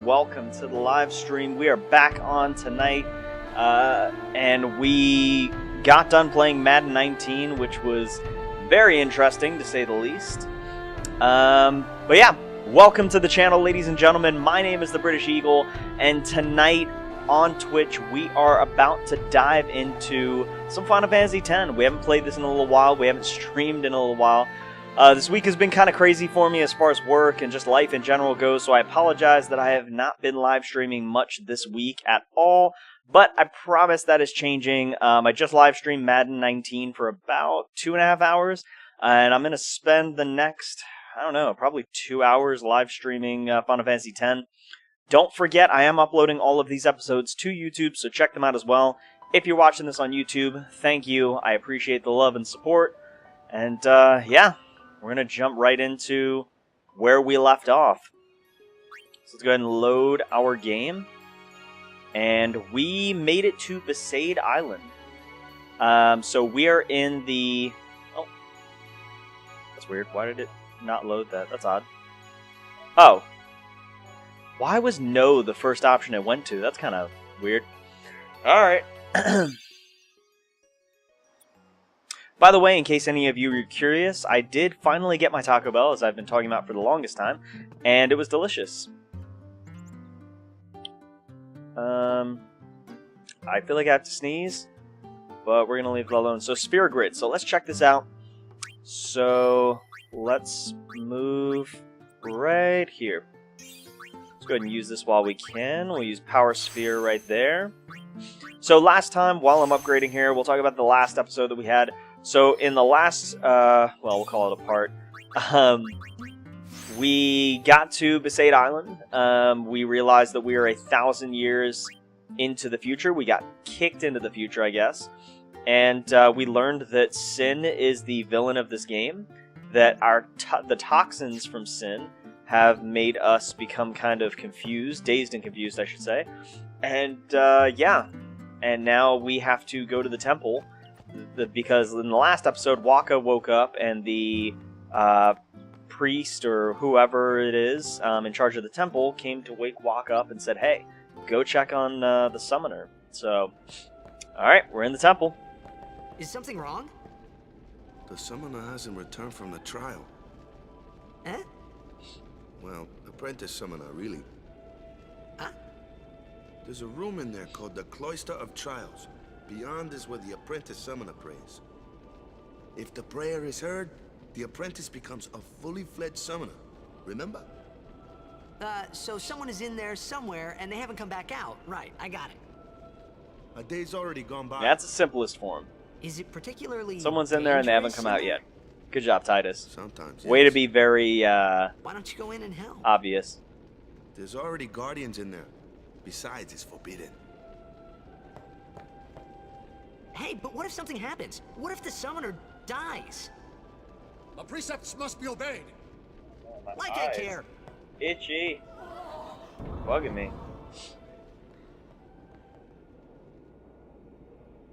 Welcome to the live stream. We are back on tonight, and we got done playing Madden 19, which was very interesting to say the least. But yeah, welcome to the channel, ladies and gentlemen. My name is the British Eagle, and tonight on Twitch we are about to dive into some Final Fantasy X. We haven't played this in a little while. We haven't streamed in a little while. This week has been kind of crazy for me as far as work and just life in general goes, so I apologize that I have not been live streaming much this week at all, but I promise that is changing. I just live streamed Madden 19 for about 2.5 hours, and I'm going to spend the next, I don't know, probably 2 hours live streaming Final Fantasy X. Don't forget, I am uploading all of these episodes to YouTube, so check them out as well. If you're watching this on YouTube, thank you. I appreciate the love and support, and yeah. We're going to jump right into where we left off. So let's go ahead and load our game. And we made it to Besaid Island. So we are in the... Oh. That's weird. Why did it not load that? That's odd. Oh. Why was no the first option it went to? That's kind of weird. Alright. By the way, in case any of you are curious, I did finally get my Taco Bell, as I've been talking about for the longest time, and it was delicious. I feel like I have to sneeze, but we're going to leave it alone. So, Sphere Grid. So, let's check this out. So, let's move right here. Let's go ahead and use this while we can. We'll use Power Sphere right there. So, last time, while I'm upgrading here, we'll talk about the last episode that we had. So in the last, well, we'll call it a part, we got to Besaid Island. We realized that we are 1,000 years into the future. We got kicked into the future, I guess. And we learned that Sin is the villain of this game, that the toxins from Sin have made us become kind of confused, dazed and confused, I should say. And yeah, and now we have to go to the temple. Because in the last episode, Waka woke up and the priest or whoever it is in charge of the temple came to wake Waka up and said, hey, go check on the summoner. So, alright, we're in the temple. Is something wrong? The summoner hasn't returned from the trial. Eh? Well, apprentice summoner, really. Huh? There's a room in there called the Cloister of Trials. Beyond is where the apprentice summoner prays. If the prayer is heard, the apprentice becomes a fully fledged summoner. Remember? So someone is in there somewhere and they haven't come back out. Right, I got it. A day's already gone by. That's the simplest form. Is it particularly Someone's in there and they haven't come out yet. Good job, Titus. Sometimes, Way yes. to be very, Why don't you go in and help? obvious. There's already guardians in there. Besides, it's forbidden. Hey, but what if something happens? What if the summoner dies? The precepts must be obeyed. Like I care. Itchy. Bugging me.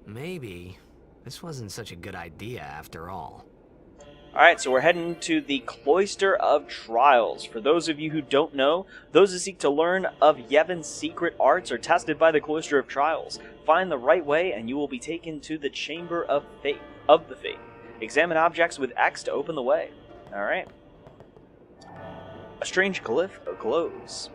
Maybe this wasn't such a good idea after all. Alright, so we're heading to the Cloister of Trials. For those of you who don't know, those who seek to learn of Yevon's secret arts are tested by the Cloister of Trials. Find the right way and you will be taken to the Chamber of Fate. Examine objects with X to open the way. Alright. A strange glyph glows.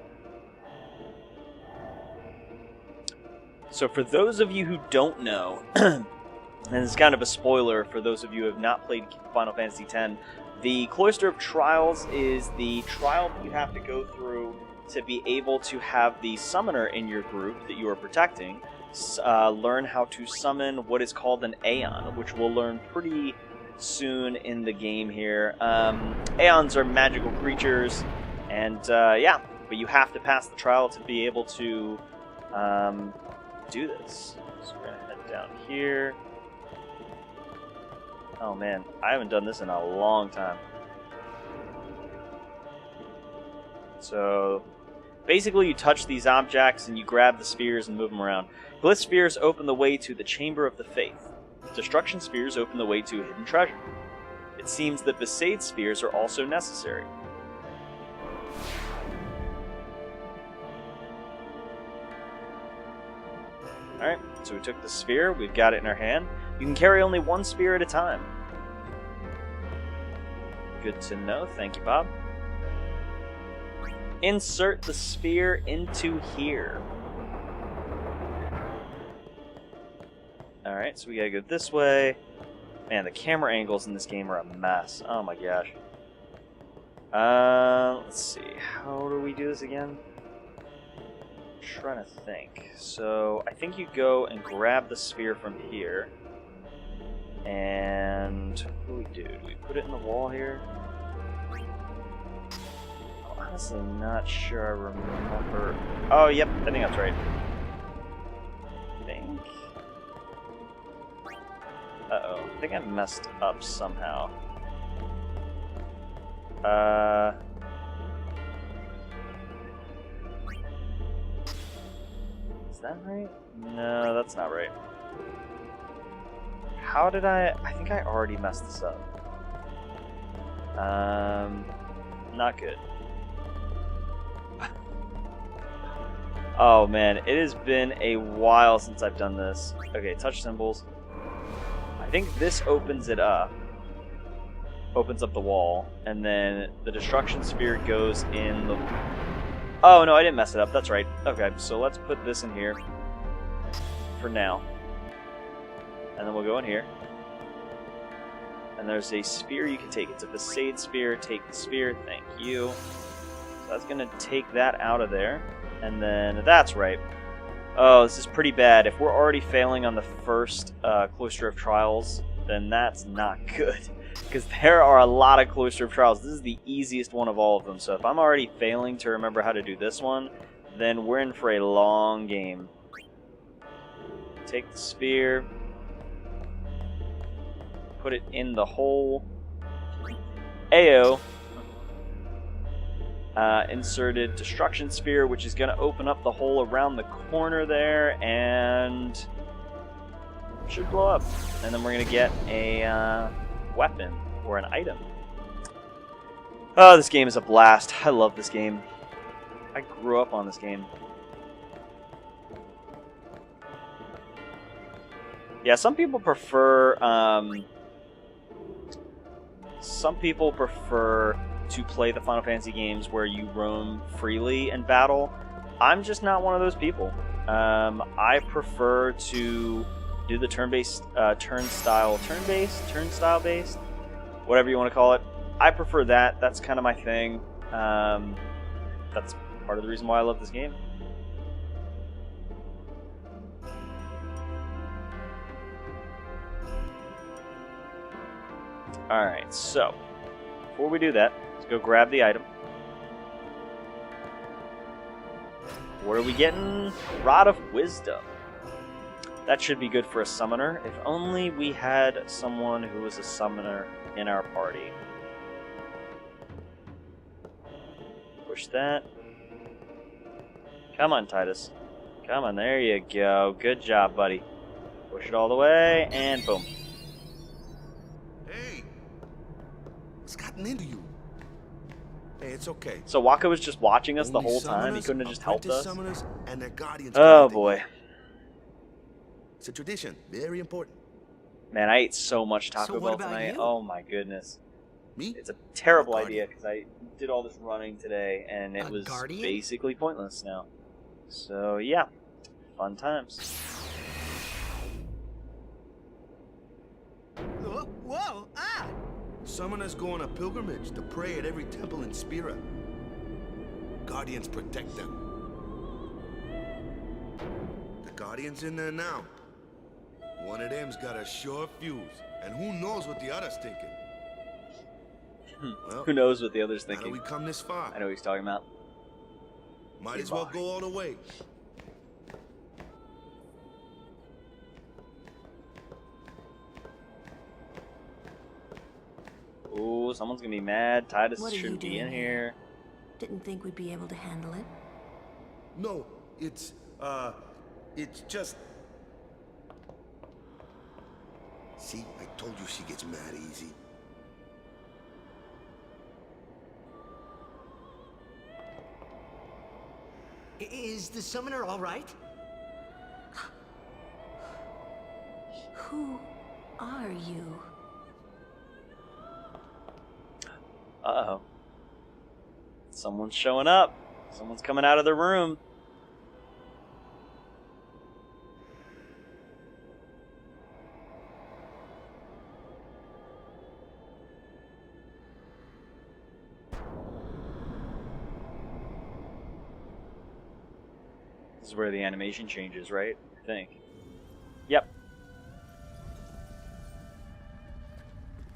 So for those of you who don't know, and it's kind of a spoiler for those of you who have not played Final Fantasy X, the Cloister of Trials is the trial that you have to go through to be able to have the summoner in your group that you are protecting learn how to summon what is called an Aeon, which we'll learn pretty soon in the game here. Aeons are magical creatures, and yeah, but you have to pass the trial to be able to do this. So we're going to head down here. Oh man, I haven't done this in a long time. So, basically you touch these objects and you grab the spheres and move them around. Glyph spheres open the way to the Chamber of the Faith. Destruction spheres open the way to hidden treasure. It seems that Besaid spheres are also necessary. Alright, so we took the sphere. We've got it in our hand. You can carry only one sphere at a time. Good to know. Thank you, Bob. Insert the sphere into here. Alright, so we gotta go this way. Man, the camera angles in this game are a mess. Oh my gosh. Let's see. How do we do this again? I'm trying to think. So, I think you go and grab the sphere from here. And what do we do? Do we put it in the wall here? I'm honestly not sure I remember. Oh, yep, I think that's right. I think. Uh-oh, I think I messed up somehow. Is that right? No, that's not right. How did I think I already messed this up. Not good. Oh man, it has been a while since I've done this. Okay, touch symbols. I think this opens it up. Opens up the wall, and then the destruction sphere goes in the... Oh no, I didn't mess it up, that's right. Okay, so let's put this in here for now. And then we'll go in here. And there's a sphere you can take. It's a Besaid sphere. Take the sphere, thank you. So that's gonna take that out of there. And then, that's right. Oh, this is pretty bad. If we're already failing on the first Cloister of Trials, then that's not good. Because there are a lot of Cloister of Trials. This is the easiest one of all of them. So if I'm already failing to remember how to do this one, then we're in for a long game. Take the sphere. Put it in the hole. Ayo. Inserted destruction sphere, which is going to open up the hole around the corner there, and should blow up. And then we're going to get a weapon or an item. Oh, this game is a blast. I love this game. I grew up on this game. Yeah, some people prefer to play the Final Fantasy games where you roam freely in battle. I'm just not one of those people. I prefer to do the turn-based, turnstile-based, whatever you want to call it. I prefer that. That's kind of my thing. That's part of the reason why I love this game. Alright, so before we do that, let's go grab the item. What are we getting? Rod of Wisdom. That should be good for a summoner. If only we had someone who was a summoner in our party. Push that. Come on, Titus. Come on, there you go. Good job, buddy. Push it all the way, and boom. Hey! What's gotten into you? Hey, it's okay. So Waka was just watching us Only the whole time? He summoners, couldn't have just helped apprentice us? Summoners and their guardians Oh, boy. It's a tradition. Very important. Man, I ate so much So Taco what Bell about tonight. you? Oh, my goodness. Me? It's a terrible I'm a idea because I did all this running today and it A was guardian? basically pointless now. So, yeah. Fun times. Whoa! Ah! Summoners go on a pilgrimage to pray at every temple in Spira. Guardians protect them. The Guardian's in there now. One of them's got a sure fuse, and who knows what the other's thinking. Well, Who knows what the other's now that thinking? we come this far, I know what he's talking about. might as well go all the way. Ooh, someone's gonna be mad. Titus What are you shouldn't be doing in here. Didn't think we'd be able to handle it. No, it's just... See, I told you she gets mad easy. Is the summoner all right? Who are you? Uh-oh. Someone's showing up. Someone's coming out of the room. This is where the animation changes, right? I think. Yep.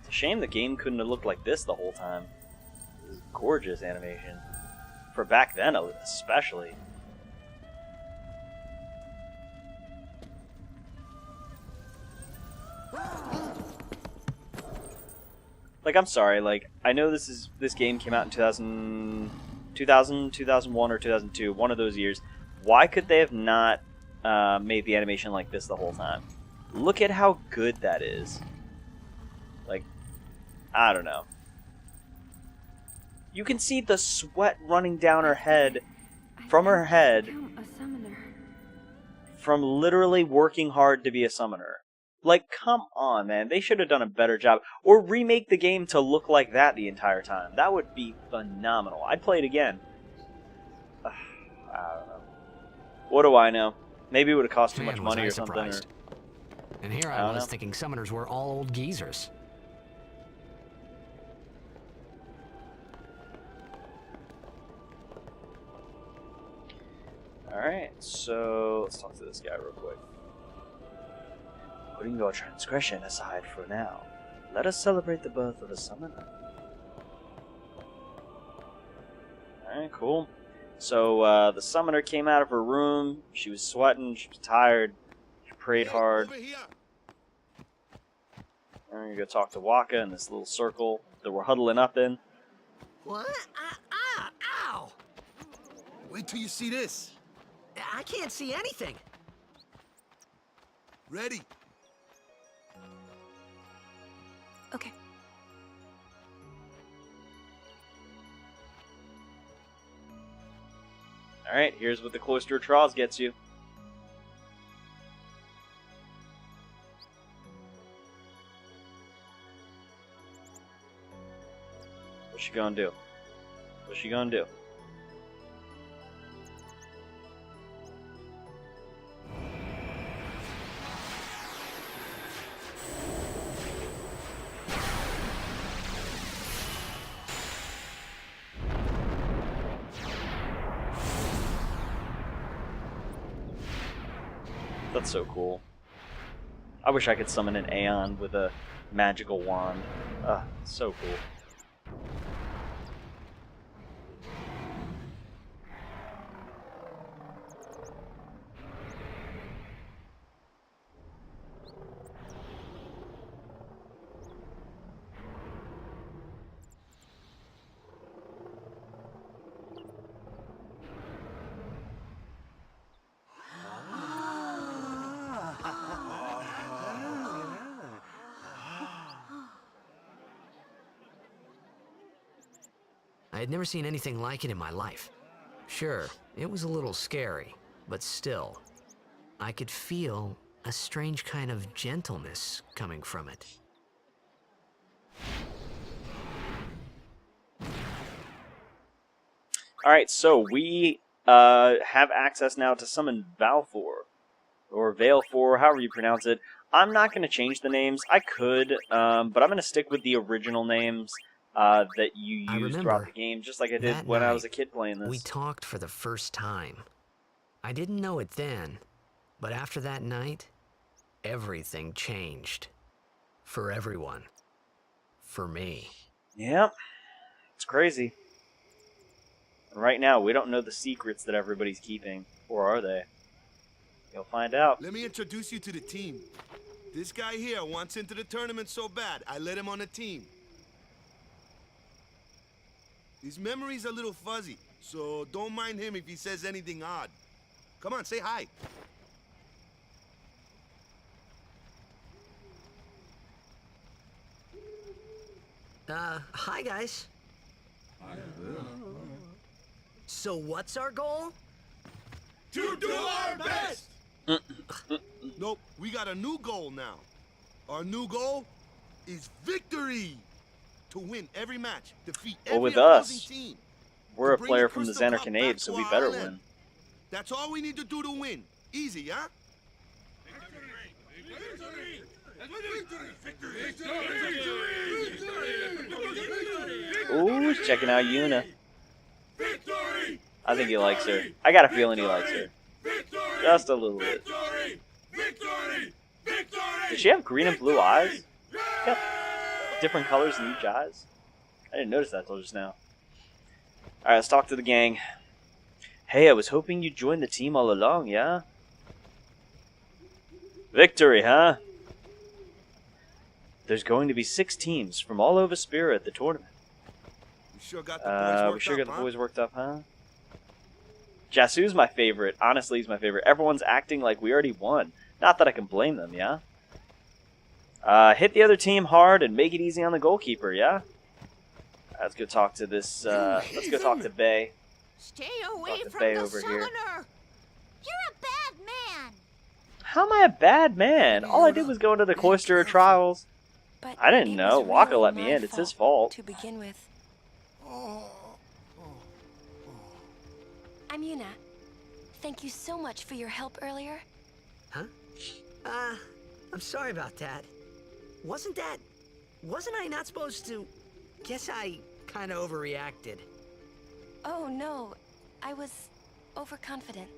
It's a shame the game couldn't have looked like this the whole time. It was gorgeous animation. For back then, especially. Like, I'm sorry, like, I know this game came out in 2001, or 2002, one of those years. Why could they have not made the animation like this the whole time? Look at how good that is. Like, I don't know. You can see the sweat running down her head, from her head, from literally working hard to be a summoner. Like, come on, man. They should have done a better job. Or remake the game to look like that the entire time. That would be phenomenal. I'd play it again. I don't know. What do I know? Maybe it would have cost too much money or something. Or... And here I was thinking summoners were all old geezers. Alright, so let's talk to this guy real quick. Putting your transgression aside for now, let us celebrate the birth of a summoner. Alright, cool. So, the summoner came out of her room. She was sweating, she was tired, she prayed hard. I'm gonna go talk to Waka in this little circle that we're huddling up in. What? Ow! Wait till you see this. I can't see anything. Ready? Okay. Alright, here's what the Cloister of Trials gets you. What's she gonna do? What's she gonna do? That's so cool. I wish I could summon an Aeon with a magical wand. So cool. I had never seen anything like it in my life. Sure, it was a little scary, but still, I could feel a strange kind of gentleness coming from it. Alright, so we have access now to summon Valfor, or Valefor, however you pronounce it. I'm not going to change the names. I could, but I'm going to stick with the original names that you used throughout the game, just like I did when I was a kid playing this. We talked for the first time. I didn't know it then, but after that night, everything changed. For everyone. For me. Yep. It's crazy. And right now, we don't know the secrets that everybody's keeping. Or are they? You'll find out. Let me introduce you to the team. This guy here wants into the tournament so bad, I let him on the team. His memory's a little fuzzy, so don't mind him if he says anything odd. Come on, say hi. Hi guys. So what's our goal? To do our best! Nope, we got a new goal now. Our new goal is victory. To win every match, defeat Well, every with opposing us, team. we're To a bring player from the Crystal Cup Xanarkand back Apes, so to we our better island. win. That's all we need to do to win. Easy, huh? Ooh, he's checking out Yuna. I think he likes her. I got a feeling he likes her. Just a little bit. Does she have green and blue eyes? Got different colors in each eyes? I didn't notice that till just now. Alright, let's talk to the gang. Hey, I was hoping you'd join the team all along, yeah? Victory, huh? There's going to be 6 teams from all over Spira at the tournament. We sure got the boys worked up, huh? Jasu's my favorite. Honestly, he's my favorite. Everyone's acting like we already won. Not that I can blame them, yeah? Hit the other team hard and make it easy on the goalkeeper, yeah? Let's go talk to this, let's go talk to Bay. Stay away Talk to from Bay the over summoner. here. You're a bad man. How am I a bad man? All I did was go into the Cloister of Trials. But I didn't it know. was Waka really let me my in. It's his fault. to begin with. Oh. I'm Yuna. Thank you so much for your help earlier. Huh? I'm sorry about that. Wasn't I not supposed to? Guess I kind of overreacted. Oh no, I was overconfident.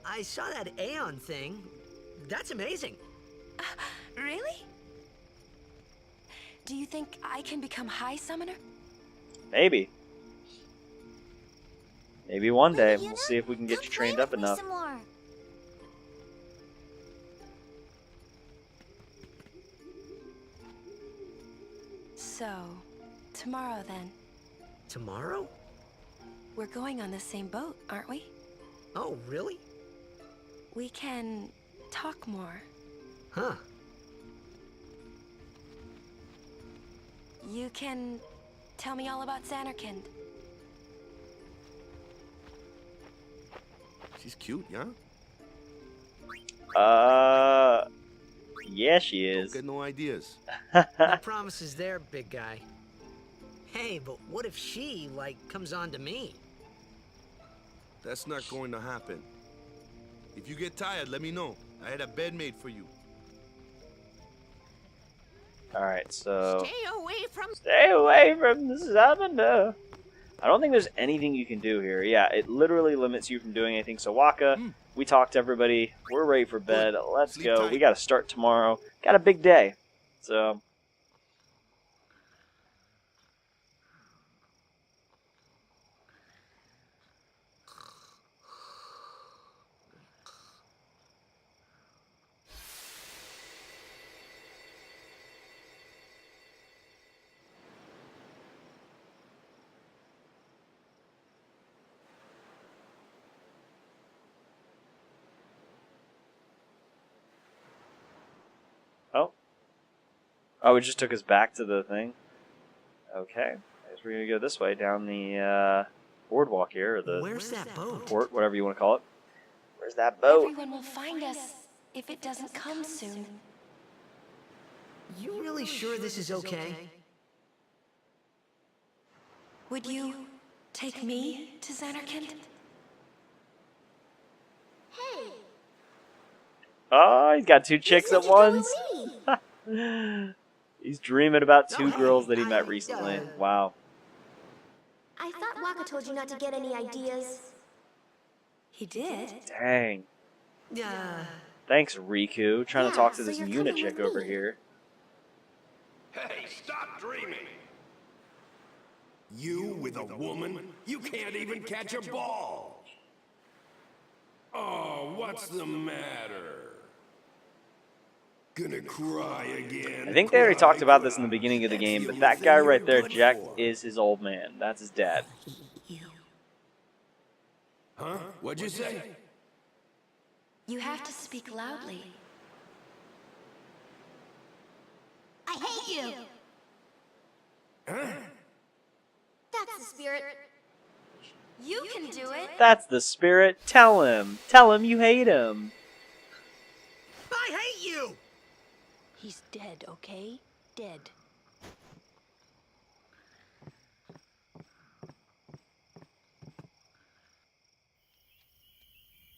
I saw that Aeon thing. That's amazing. Really? Do you think I can become High Summoner? Maybe. Maybe one day. Yuna, We'll see if we can get come you play trained with up me enough. some more. So, tomorrow then. Tomorrow? We're going on the same boat, aren't we? Oh, really? We can talk more. Huh. You can tell me all about Xanarkand. She's cute, yeah? Yeah, she Don't is. get no ideas. No promises there, big guy. Hey, but what if she, like, comes on to me? That's not going to happen. If you get tired, let me know. I had a bed made for you. Alright, so... Stay away from the summoner! I don't think there's anything you can do here. Yeah, it literally limits you from doing anything. So Waka, we talked to everybody. We're ready for bed. Let's Sleep go. tight. We got to start tomorrow. Got a big day. So... Oh, it just took us back to the thing? Okay. I guess we're going to go this way, down the boardwalk here, or the Where's that boat? port, whatever you want to call it. Where's that boat? Everyone will find us if it doesn't come soon. You really sure this is okay? Would you take me to Xanarkand? Hey, Oh, he's got 2 chicks at once. me. He's dreaming about 2 Oh, hey, girls that he I, met recently. Wow. I thought Waka told you not to get any ideas. He did? Dang. Thanks, Riku. Trying to Yeah, talk to so this you're Yuna coming chick with over me. here. Hey, stop dreaming! You with a woman? You can't even catch a ball! Oh, what's the matter? Gonna cry again? I think they already talked about this in the beginning of the game, but that guy right there, Jack, is his old man. That's his dad. Huh? What'd you say? You have to speak loudly. I hate you. Huh? That's the spirit. You can do it. That's the spirit. Tell him. Tell him you hate him. I hate you! He's dead, okay? Dead.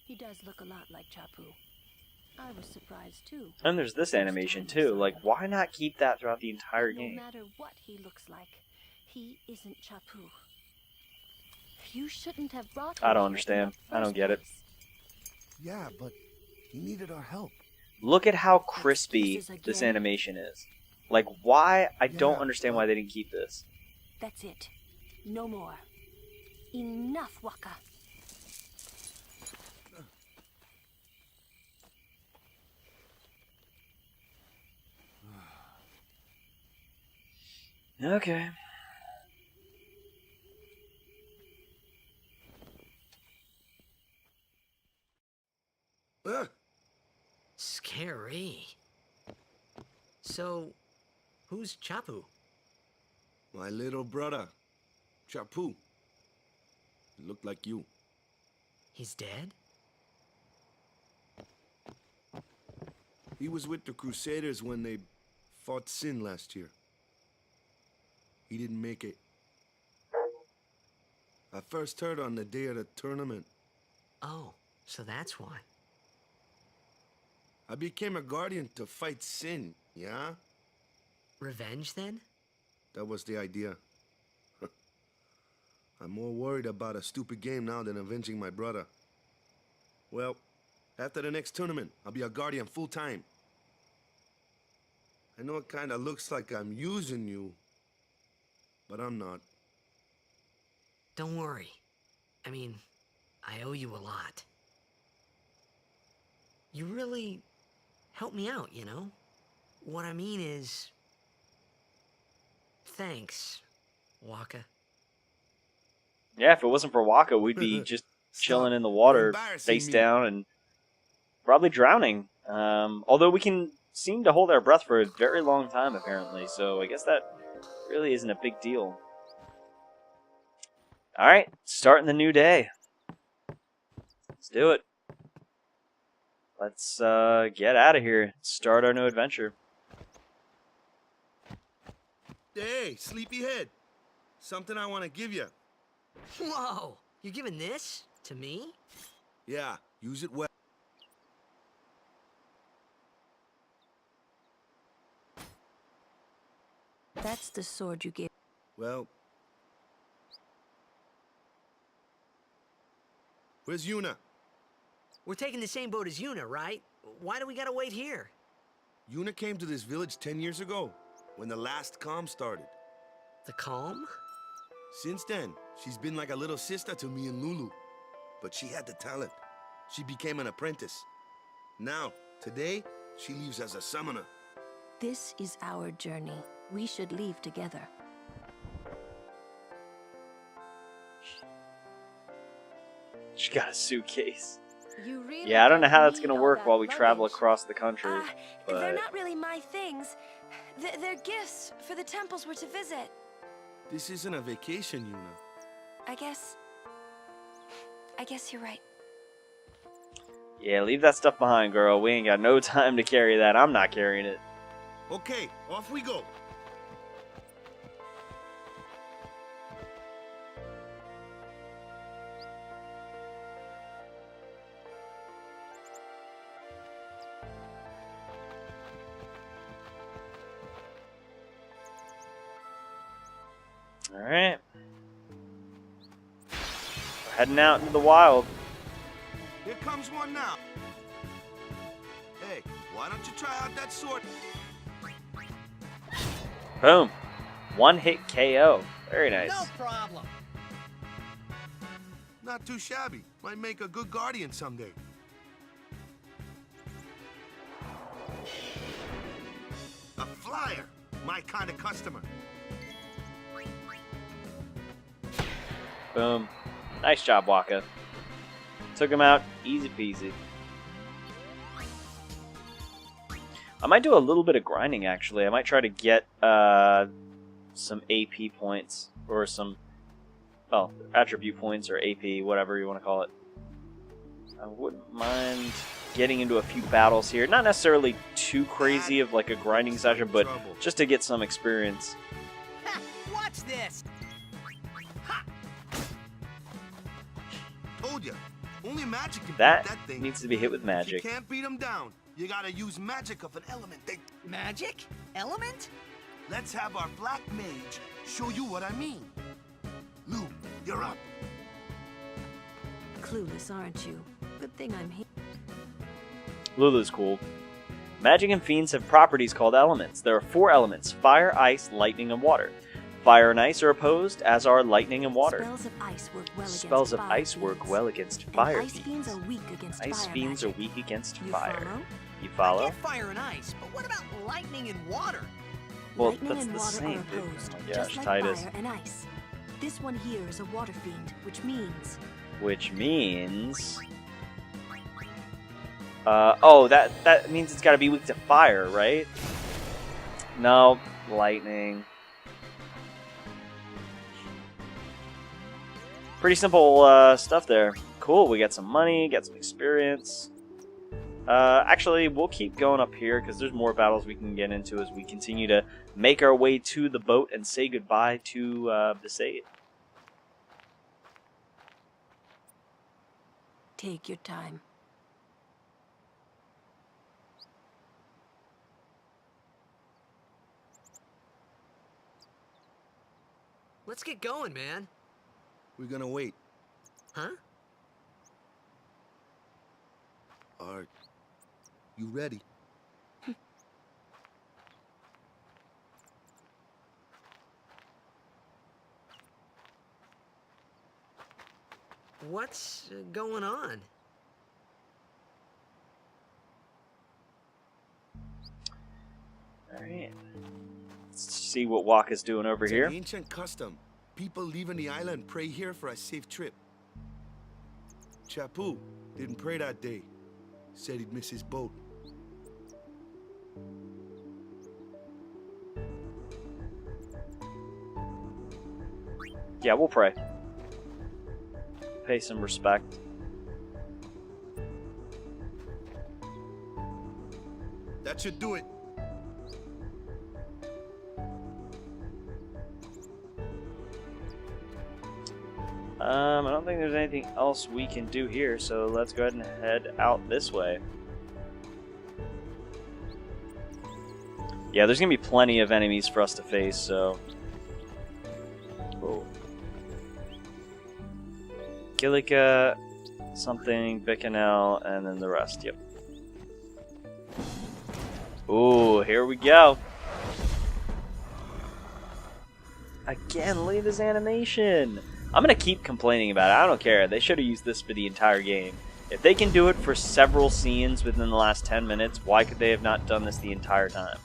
He does look a lot like Chapu. I was surprised too. And there's this animation too. Like, why not keep that throughout the entire No game? matter what he looks like, he isn't Chapu. You shouldn't have brought him I don't here understand. in the I don't first get it. place. Yeah, but he needed our help. Look at how crispy Excuses this again. animation is. Like, why? I don't Yeah, understand why they didn't keep this. That's it. No more. Enough, Waka. Okay. Scary. So, who's Chapu? My little brother, Chapu. He looked like you. He's dead? He was with the Crusaders when they fought Sin last year. He didn't make it. I first heard on the day of the tournament. Oh, so that's why. I became a guardian to fight Sin, yeah? Revenge, then? That was the idea. I'm more worried about a stupid game now than avenging my brother. Well, after the next tournament, I'll be a guardian full time. I know it kinda looks like I'm using you, but I'm not. Don't worry. I mean, I owe you a lot. You really helped me out, you know? What I mean is... Thanks, Waka. Yeah, if it wasn't for Waka, we'd be just chilling Stop. in the You're water, embarrassing face me. down, and probably drowning. Although we can seem to hold our breath for a very long time, apparently, so I guess that really isn't a big deal. Alright, starting the new day. Let's do it. Let's get out of here. Start our new adventure. Hey, sleepyhead. Something I want to give you. Whoa! You're giving this to me? Yeah, use it well. That's the sword you gave. Well, where's Yuna? We're taking the same boat as Yuna, right? Why do we gotta wait here? Yuna came to this village 10 years ago, when the last calm started. The calm? Since then, she's been like a little sister to me and Lulu. But she had the talent. She became an apprentice. Now, today, she leaves as a summoner. This is our journey. We should leave together. She got a suitcase. You really Yeah, I don't know how that's need gonna all work that while we travel luggage. across the country, They're but not really my things. They're gifts for the temples we're to visit. This isn't a vacation, Yuna. I guess you're right. yeah, leave that stuff behind, girl. We ain't got no time to carry that. I'm not carrying it. Okay, off we go. Alright. We're heading out into the wild. Here comes one now. Hey, why don't you try out that sword? Boom. One hit KO. Very nice. No problem. Not too shabby. Might make a good guardian someday. A flyer. My kind of customer. Boom. Nice job, Waka. Took him out easy peasy. I might do a little bit of grinding, actually. I might try to get some AP points or some well, attribute points or AP, whatever you want to call it. I wouldn't mind getting into a few battles here. Not necessarily too crazy of like a grinding session, but just to get some experience. Ha! Watch this! Told ya, only magic can beat That that thing. needs to be hit with If magic. you can't beat them down, you gotta use magic of an element. Magic? Element? Let's have our black mage show you what I mean. Lou, you're up. Clueless, aren't you? Good thing I'm here. Lulu's cool. Magic and fiends have properties called elements. There are 4 elements: fire, ice, lightning, and water. Fire and ice are opposed, as are lightning and water. Spells of ice work well Spells against of fire ice work fiends. well against And fire ice fiends are weak against Ice fire fiends are magic. weak against You fire. follow? You I follow? get fire and ice, but what about lightning and water? Well, Lightning that's and the water same, are dude. opposed, Oh my just gosh, like Titus. fire and ice. This one here is a water fiend, which means Which means... oh, that means it's gotta be weak to fire, right? No, lightning. Pretty simple stuff there. Cool, we got some money, got some experience. Actually, we'll keep going up here because there's more battles we can get into as we continue to make our way to the boat and say goodbye to Besaid. take your time. Let's get going, man. We're gonna wait. Huh? Are you ready? What's going on? Alright. Let's see what Waka's doing over It's here. an ancient custom. People leaving the island pray here for a safe trip. Chapu didn't pray that day. Said he'd miss his boat. Yeah, we'll pray. Pay some respect. That should do it. I don't think there's anything else we can do here, so let's go ahead and head out this way. Yeah, there's gonna be plenty of enemies for us to face, so... Whoa. Gillica, something, Bicanel, and then the rest, yep. Ooh, here we go. Again, look at this animation. I'm gonna keep complaining about it. I don't care. They should have used this for the entire game. If they can do it for several scenes within the last 10 minutes, why could they have not done this the entire time?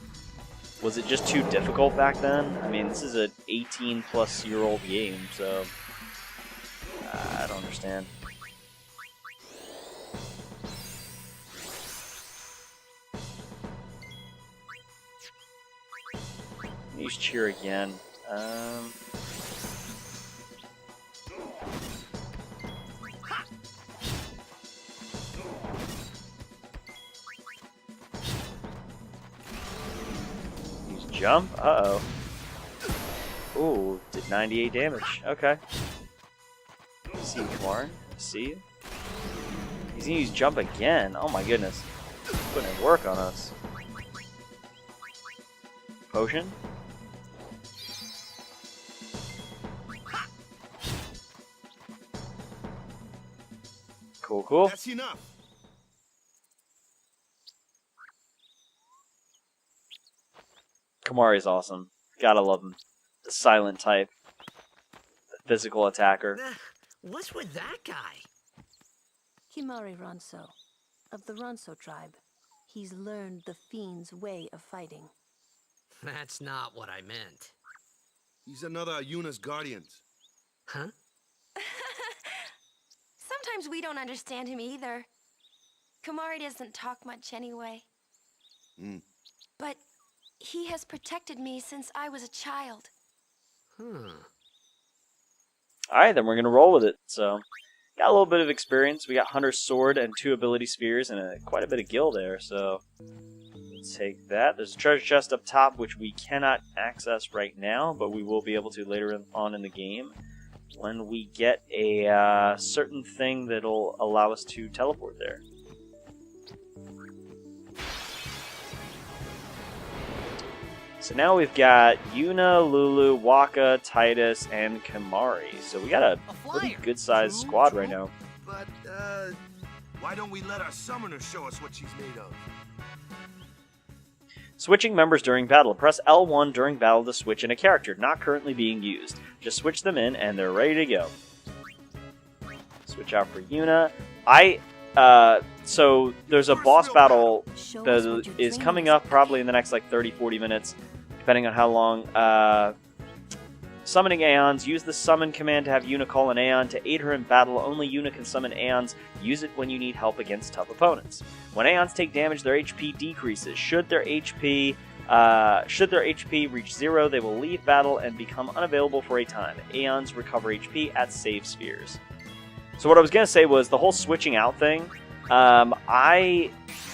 Was it just too difficult back then? I mean, this is an 18-plus-year-old game, so... I don't understand. Use cheer again. Use jump. Uh-oh. Ooh, did 98 damage. Okay. See you, Warren. See you. He's gonna use jump again. Oh my goodness. Putting in work on us. Potion. Cool, cool. That's enough. Kamari's awesome. Gotta love him. The silent type. The physical attacker. What's with that guy? Kimari Ronso, of the Ronso tribe. He's learned the fiend's way of fighting. That's not what I meant. He's another Yuna's guardians. Huh? Sometimes we don't understand him either. Kamari doesn't talk much anyway. But he has protected me since I was a child. Hmm. Alright, then we're going to roll with it. So, got a little bit of experience. We got Hunter's Sword and 2 ability spheres and quite a bit of gil there. So, let's take that. There's a treasure chest up top, which we cannot access right now, but we will be able to later on in the game when we get a certain thing that'll allow us to teleport there. So now we've got Yuna, Lulu, Waka, Titus, and Kamari. So we got a pretty good-sized squad right now. But, why don't we let our summoner show us what she's made of? Switching members during battle. Press L1 during battle to switch in a character not currently being used. Just switch them in and they're ready to go. Switch out for Yuna. So there's a boss battle that is coming up probably in the next like 30-40 minutes, depending on how long. Summoning Aeons. Use the summon command to have Yuna call an Aeon. To aid her in battle, only Yuna can summon Aeons. Use it when you need help against tough opponents. When Aeons take damage, their HP decreases. Should their HP reach 0, they will leave battle and become unavailable for a time. Aeons recover HP at save spheres. So what I was going to say was the whole switching out thing. I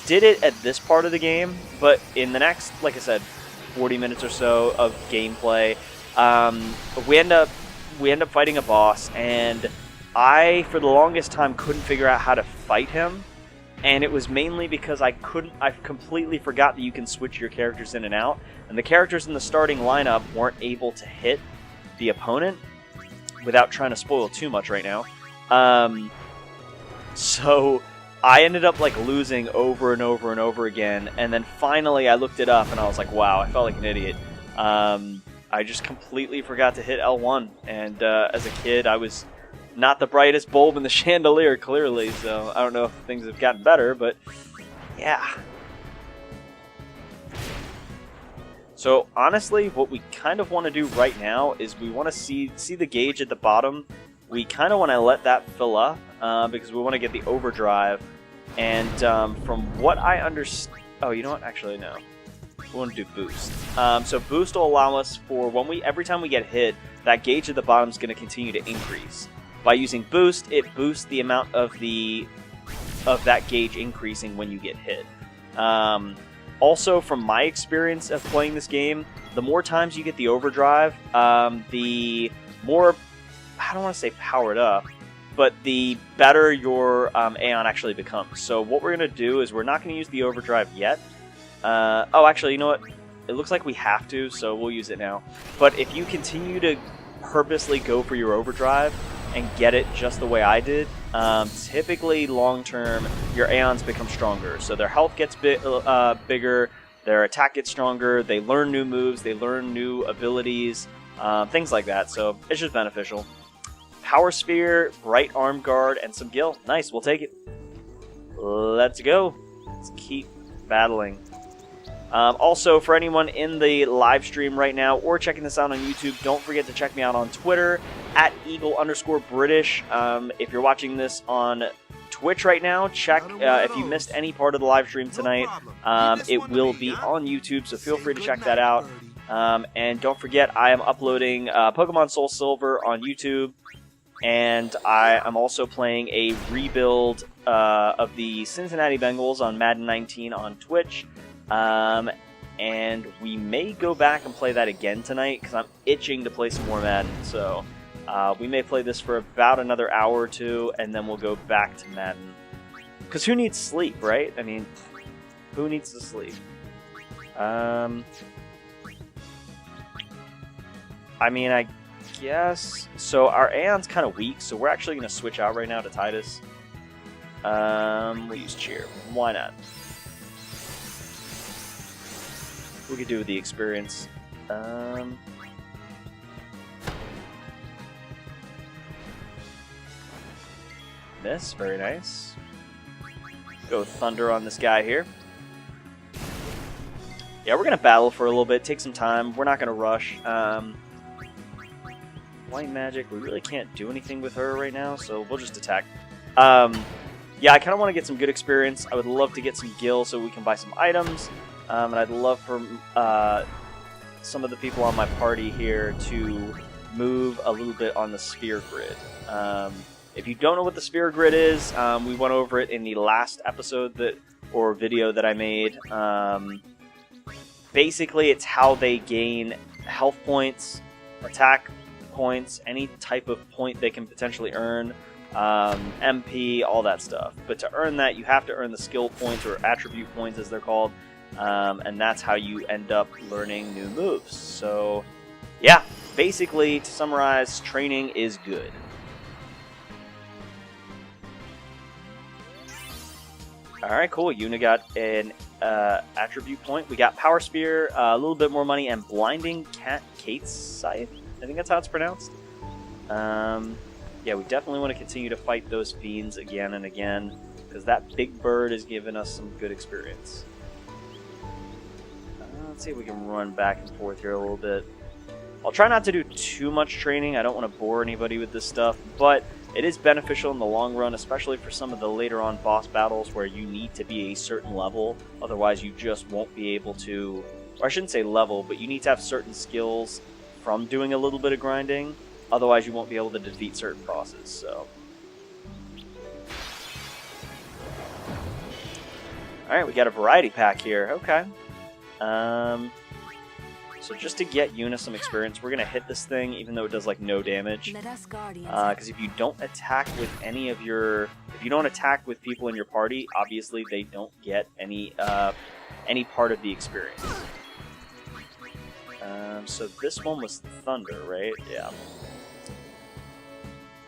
did it at this part of the game, but in the next, like I said, 40 minutes or so of gameplay, we end up fighting a boss, and I, for the longest time, couldn't figure out how to fight him, and it was mainly because I completely forgot that you can switch your characters in and out, and the characters in the starting lineup weren't able to hit the opponent without trying to spoil too much right now. So I ended up like losing over and over and over again, and then finally I looked it up and I was like, wow, I felt like an idiot. I just completely forgot to hit L1, and as a kid I was not the brightest bulb in the chandelier, clearly, so I don't know if things have gotten better, but yeah. So honestly, what we kind of want to do right now is we want to see the gauge at the bottom. We kind of want to let that fill up because we want to get the overdrive. And from what I understand, oh, you know what? Actually, no. We want to do boost. So boost will allow us for every time we get hit, that gauge at the bottom is going to continue to increase. By using boost, it boosts the amount of that gauge increasing when you get hit. Also, from my experience of playing this game, the more times you get the overdrive, the more, I don't want to say powered up, but the better your Aeon actually becomes. So what we're going to do is we're not going to use the overdrive yet. Oh, actually, you know what? It looks like we have to, so we'll use it now. But if you continue to purposely go for your overdrive and get it just the way I did, typically long-term, your Aeons become stronger. So their health gets bigger, their attack gets stronger, they learn new moves, they learn new abilities, things like that. So it's just beneficial. Power Sphere, Bright Arm Guard, and some Gil. Nice, we'll take it. Let's go. Let's keep battling. Also, for anyone in the live stream right now or checking this out on YouTube, don't forget to check me out on Twitter at Eagle_British. If you're watching this on Twitch right now, check if you missed any part of the live stream tonight. It will be on YouTube, so feel free to check that out. And don't forget, I am uploading Pokemon Soul Silver on YouTube, and I am also playing a rebuild of the Cincinnati Bengals on Madden 19 on Twitch. And we may go back and play that again tonight because I'm itching to play some more Madden. So we may play this for about another hour or two, and then we'll go back to Madden. Because who needs sleep, right? I mean, who needs to sleep? I mean, I guess... So our Aeon's kind of weak, so we're actually going to switch out right now to Titus. We'll use Cheer. Why not? We could do with the experience. Miss, very nice. Go Thunder on this guy here. Yeah, we're gonna battle for a little bit, take some time. We're not gonna rush. White Magic, we really can't do anything with her right now, so we'll just attack. Yeah, I kind of want to get some good experience. I would love to get some Gil so we can buy some items. And I'd love for some of the people on my party here to move a little bit on the sphere grid. If you don't know what the sphere grid is, we went over it in the last episode or video that I made. Basically, it's how they gain health points, attack points, any type of point they can potentially earn, MP, all that stuff. But to earn that, you have to earn the skill points, or attribute points as they're called, and that's how you end up learning new moves. So, yeah, basically, to summarize, training is good. Alright, cool. Yuna got an attribute point. We got Power Spear, a little bit more money, and Blinding Kate's Scythe. I think that's how it's pronounced. Yeah, we definitely want to continue to fight those fiends again and again, because that big bird is giving us some good experience. Let's see if we can run back and forth here a little bit. I'll try not to do too much training. I don't want to bore anybody with this stuff, but it is beneficial in the long run, especially for some of the later on boss battles where you need to be a certain level. Otherwise, you just won't be able to, or I shouldn't say level, but you need to have certain skills from doing a little bit of grinding. Otherwise, you won't be able to defeat certain bosses. So, all right, we got a variety pack here. Okay. So just to get Yuna some experience, we're gonna hit this thing, even though it does like no damage. Because if you don't attack with if you don't attack with people in your party, obviously they don't get any part of the experience. So this one was Thunder, right? Yeah.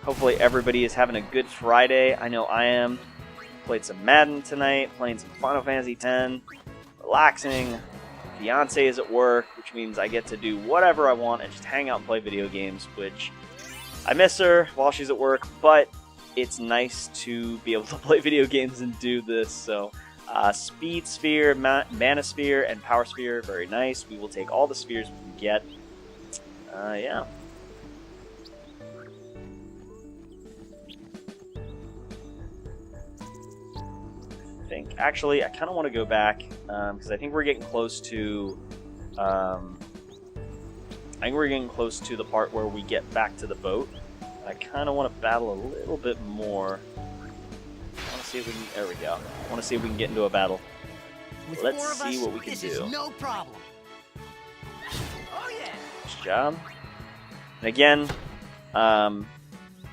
Hopefully everybody is having a good Friday. I know I am. Played some Madden tonight, playing some Final Fantasy X, relaxing. Fiance is at work, which means I get to do whatever I want and just hang out and play video games, which I miss her while she's at work, but it's nice to be able to play video games and do this. So Speed Sphere, Mana Sphere, and Power Sphere, very nice. We will take all the spheres we can get. Yeah. Actually, I kind of want to go back because I think we're getting close to. I think we're getting close to the part where we get back to the boat. I kind of want to battle a little bit more. I want to see if we can. There we go. I want to see if we can get into a battle. Let's see what we can do. This is no problem. Oh yeah. Nice job. And again,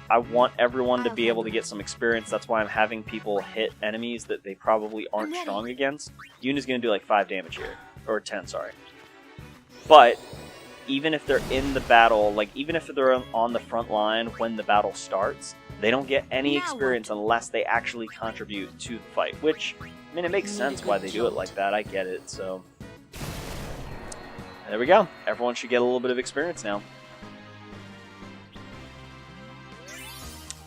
I want everyone to be able to get some experience. That's why I'm having people hit enemies that they probably aren't strong against. Yuna's going to do like 5 damage here. Or 10, sorry. But even if they're in the battle, like even if they're on the front line when the battle starts, they don't get any experience unless they actually contribute to the fight. Which, I mean, it makes sense why they do it like that. I get it, so. There we go. Everyone should get a little bit of experience now.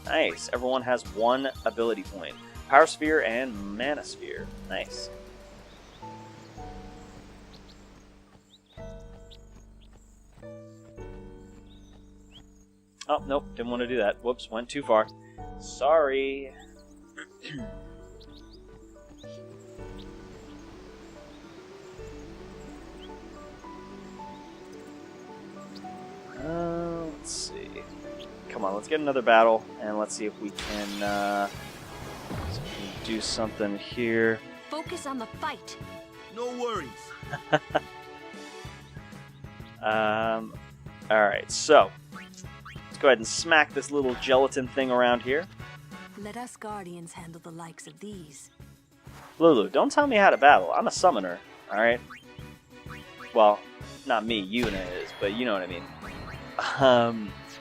Nice. Everyone has 1 ability point. Power Sphere and Mana Sphere. Nice. Oh, nope. Didn't want to do that. Whoops. Went too far. Sorry. Let's see. Come on, let's get another battle, and let's see if we can do something here. Focus on the fight. No worries. Alright, so let's go ahead and smack this little gelatin thing around here. Let us guardians handle the likes of these. Lulu, don't tell me how to battle. I'm a summoner, alright? Well, not me, Yuna is, but you know what I mean.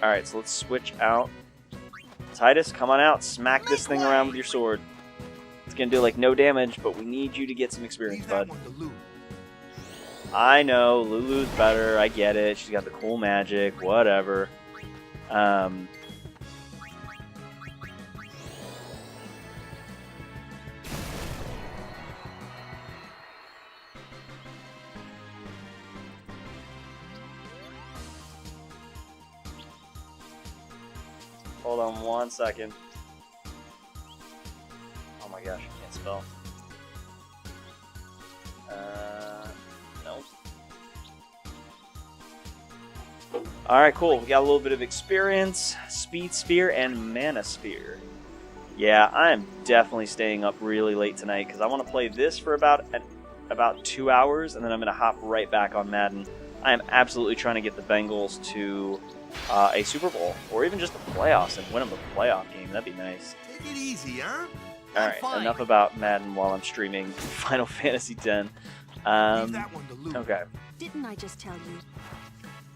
Alright, so let's switch out. Titus, come on out. Smack this thing around with your sword. It's gonna do like no damage, but we need you to get some experience, bud. I know, Lulu's better. I get it. She's got the cool magic, whatever. Hold on 1 second. Oh my gosh, I can't spell. No. Alright, cool. We got a little bit of experience, speed sphere, and mana sphere. Yeah, I am definitely staying up really late tonight because I want to play this for about 2 hours, and then I'm going to hop right back on Madden. I am absolutely trying to get the Bengals to a Super Bowl, or even just the playoffs, and win them a playoff game. That'd be nice. Take it easy, huh? Alright, enough about Madden while I'm streaming Final Fantasy X. Leave that one to Luke. Okay. Didn't I just tell you?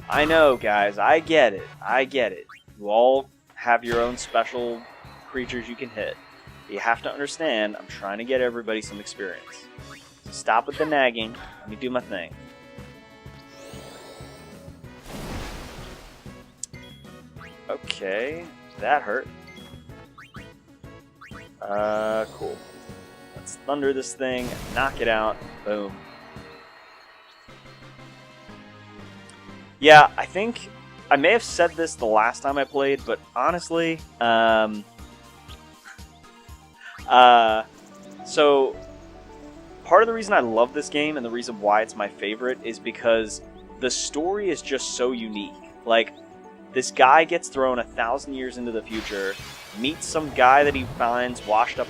I know, guys. I get it. I get it. You all have your own special creatures you can hit. You have to understand, I'm trying to get everybody some experience. So stop with the nagging. Let me do my thing. Okay. That hurt. Cool. Let's thunder this thing. Knock it out. Boom. Yeah, I think I may have said this the last time I played, but honestly, so part of the reason I love this game and the reason why it's my favorite is because the story is just so unique. Like, this guy gets thrown 1,000 years into the future, meets some guy that he finds washed up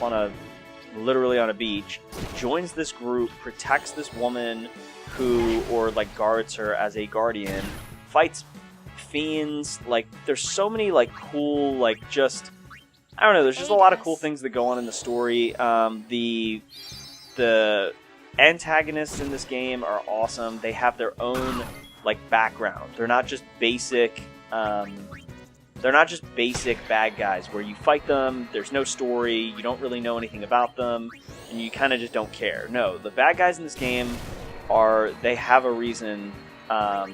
literally on a beach, joins this group, protects this woman or like guards her as a guardian, fights fiends. Like, there's so many like cool, like, just, I don't know, there's just a lot of cool things that go on in the story. The antagonists in this game are awesome. They have their own like background. They're not just basic bad guys where you fight them, there's no story, you don't really know anything about them, and you kind of just don't care. No, the bad guys in this game they have a reason for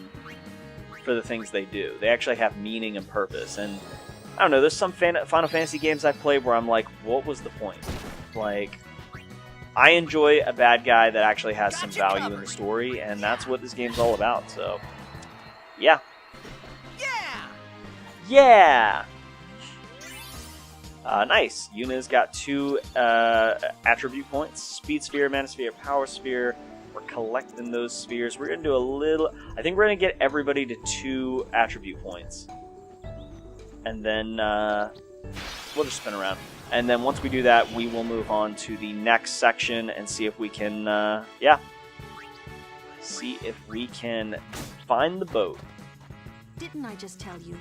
the things they do. They actually have meaning and purpose. And I don't know, there's some Final Fantasy games I've played where I'm like, what was the point? Like, I enjoy a bad guy that actually has some value in the story, and that's what this game's all about. So, yeah. Yeah! Nice. Yuna's got 2 attribute points. Speed Sphere, Mana Sphere, Power Sphere. We're collecting those spheres. We're going to do a little... I think we're going to get everybody to 2 attribute points. And then we'll just spin around. And then once we do that, we will move on to the next section and see if we can, see if we can find the boat. Didn't I just tell you?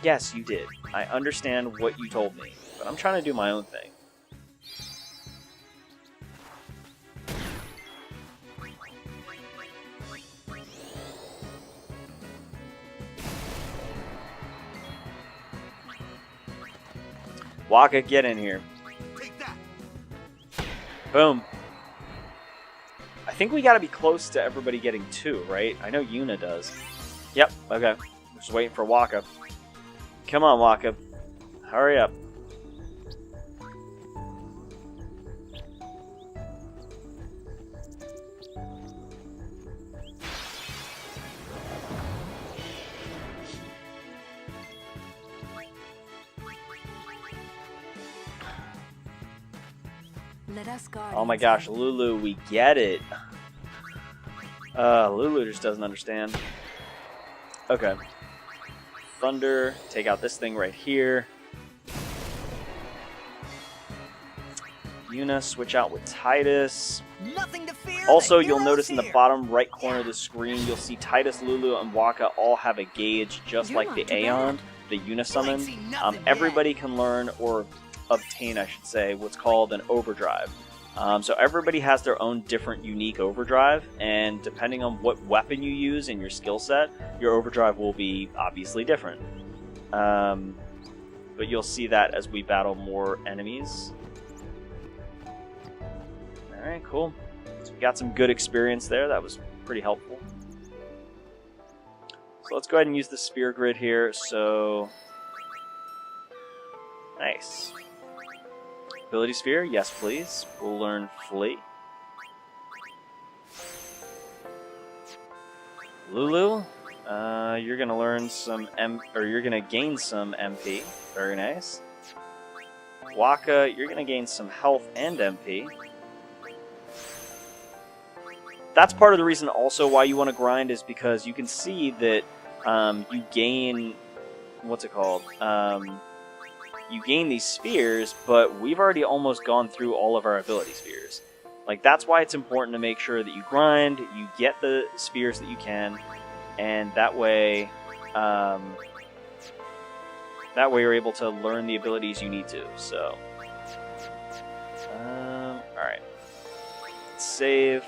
Yes, you did. I understand what you told me, but I'm trying to do my own thing. Waka, get in here. Take that. Boom. I think we gotta be close to everybody getting 2, right? I know Yuna does. Yep, okay. We're just waiting for Waka. Come on, Waka. Hurry up. Let us guard. Oh my gosh, Lulu, we get it. Lulu just doesn't understand. Okay. Thunder, take out this thing right here. Yuna, switch out with Titus. Nothing to fear. Also, you'll notice in the bottom right corner of the screen, you'll see Titus, Lulu, and Waka all have a gauge just like the Aeon, the Yuna summon. Everybody can learn, or obtain, I should say, what's called an overdrive. So everybody has their own different unique overdrive, and depending on what weapon you use in your skill set, your overdrive will be obviously different. But you'll see that as we battle more enemies. Alright, cool. So we got some good experience there. That was pretty helpful. So let's go ahead and use the sphere grid here. So, nice. Ability sphere, yes please. We'll learn Flee. Lulu, you're gonna learn some you're gonna gain some MP. Very nice. Waka, you're gonna gain some health and MP. That's part of the reason also why you want to grind, is because you can see that you gain, what's it called? You gain these spheres, but we've already almost gone through all of our ability spheres. Like, that's why it's important to make sure that you grind, you get the spheres that you can, and that way you're able to learn the abilities you need to. So, alright. Save.